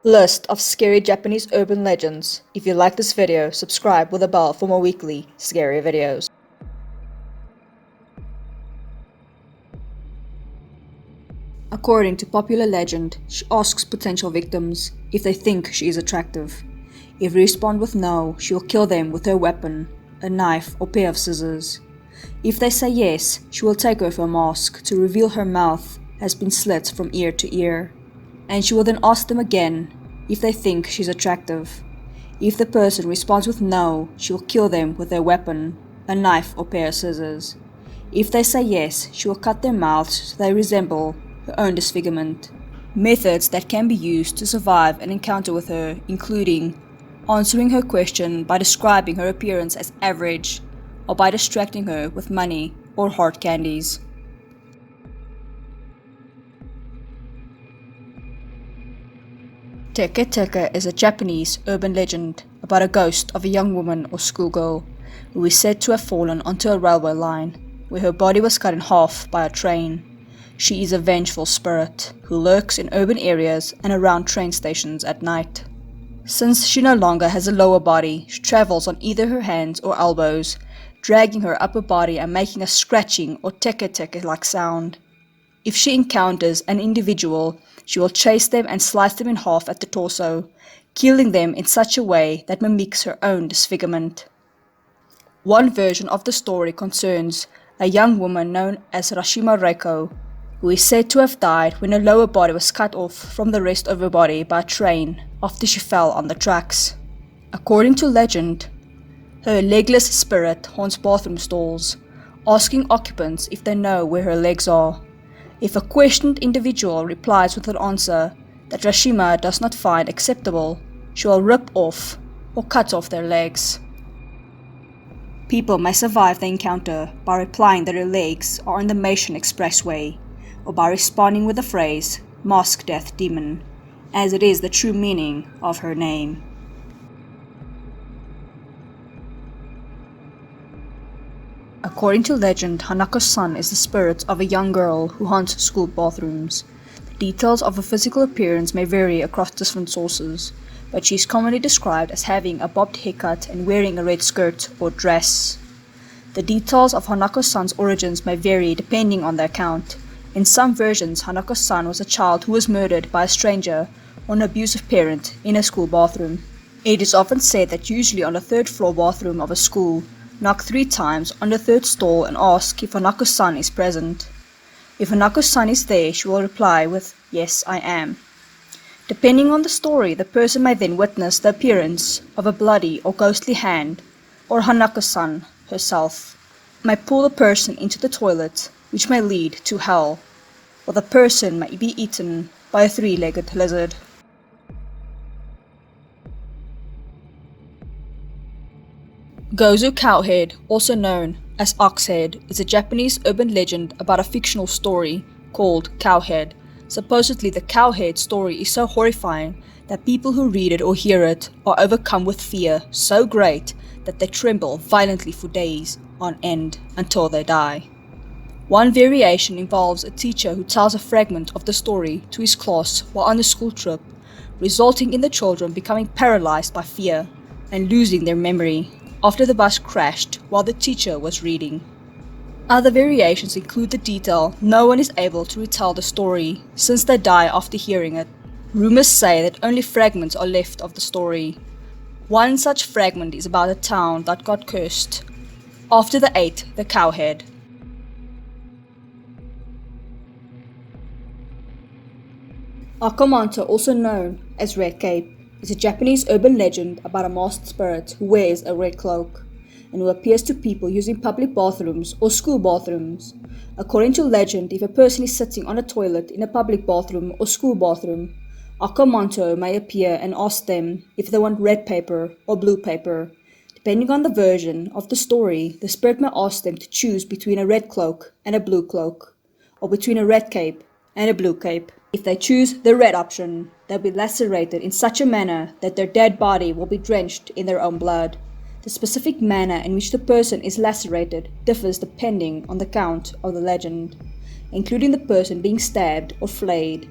List of scary Japanese urban legends. If you like this video, subscribe with a bell for more weekly scary videos. According to popular legend, she asks potential victims if they think she is attractive. If they respond with no, she will kill them with her weapon, a knife or pair of scissors. If they say yes, she will take off her mask to reveal her mouth has been slit from ear to ear. And she will then ask them again if they think she's attractive. If the person responds with no, she will kill them with her weapon, a knife or pair of scissors. If they say yes, she will cut their mouths so they resemble her own disfigurement. Methods that can be used to survive an encounter with her including answering her question by describing her appearance as average, or by distracting her with money or hard candies. Teke is a Japanese urban legend about a ghost of a young woman or schoolgirl who is said to have fallen onto a railway line, where her body was cut in half by a train. She is a vengeful spirit who lurks in urban areas and around train stations at night. Since she no longer has a lower body, she travels on either her hands or elbows, dragging her upper body and making a scratching or teke-like sound. If she encounters an individual, she will chase them and slice them in half at the torso, killing them in such a way that mimics her own disfigurement. One version of the story concerns a young woman known as Reiko, who is said to have died when her lower body was cut off from the rest of her body by a train after she fell on the tracks. According to legend, her legless spirit haunts bathroom stalls, asking occupants if they know where her legs are. If a questioned individual replies with an answer that Kashima does not find acceptable, she will rip off or cut off their legs. People may survive the encounter by replying that their legs are on the Meishan Expressway, or by responding with the phrase, "Mask Death Demon," as it is the true meaning of her name. According to legend, Hanako-San is the spirit of a young girl who haunts school bathrooms. The details of her physical appearance may vary across different sources, but she is commonly described as having a bobbed haircut and wearing a red skirt or dress. The details of Hanako-San's origins may vary depending on the account. In some versions, Hanako-San was a child who was murdered by a stranger or an abusive parent in a school bathroom. It is often said that usually on the third floor bathroom of a school, knock 3 times on the third stall and ask if Hanako-San is present. If Hanako-San is there, she will reply with, "Yes, I am." Depending on the story, the person may then witness the appearance of a bloody or ghostly hand, or Hanako-San herself may pull the person into the toilet, which may lead to hell, or the person may be eaten by a 3-legged lizard. Gozu Cowhead, also known as Oxhead, is a Japanese urban legend about a fictional story called Cowhead. Supposedly the Cowhead story is so horrifying that people who read it or hear it are overcome with fear so great that they tremble violently for days on end until they die. One variation involves a teacher who tells a fragment of the story to his class while on a school trip, resulting in the children becoming paralyzed by fear and losing their memory after the bus crashed while the teacher was reading. Other variations include the detail no one is able to retell the story since they die after hearing it. Rumors say that only fragments are left of the story. One such fragment is about a town that got cursed after they ate the cowhead. Manto, also known as Red Cape, is a Japanese urban legend about a masked spirit who wears a red cloak and who appears to people using public bathrooms or school bathrooms. According to legend, if a person is sitting on a toilet in a public bathroom or school bathroom, Manto may appear and ask them if they want red paper or blue paper. Depending on the version of the story, the spirit may ask them to choose between a red cloak and a blue cloak, or between a red cape and a blue cape. If they choose the red option, they'll be lacerated in such a manner that their dead body will be drenched in their own blood. The specific manner in which the person is lacerated differs depending on the count of the legend, including the person being stabbed or flayed.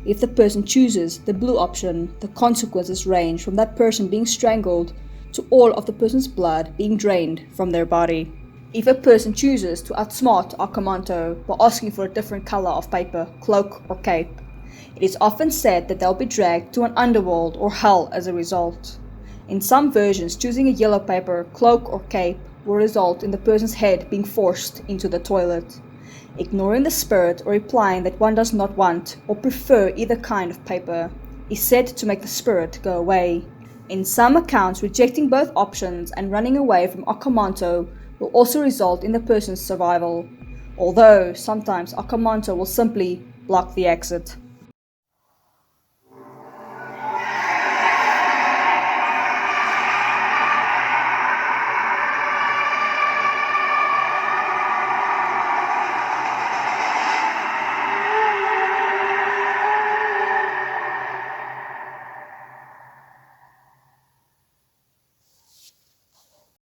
If the person chooses the blue option, the consequences range from that person being strangled to all of the person's blood being drained from their body. If a person chooses to outsmart Akamanto by asking for a different color of paper, cloak or cape, it is often said that they'll be dragged to an underworld or hell as a result. In some versions, choosing a yellow paper, cloak or cape will result in the person's head being forced into the toilet. Ignoring the spirit or replying that one does not want or prefer either kind of paper is said to make the spirit go away. In some accounts, rejecting both options and running away from Akamanto will also result in the person's survival, although sometimes Akamanto will simply block the exit.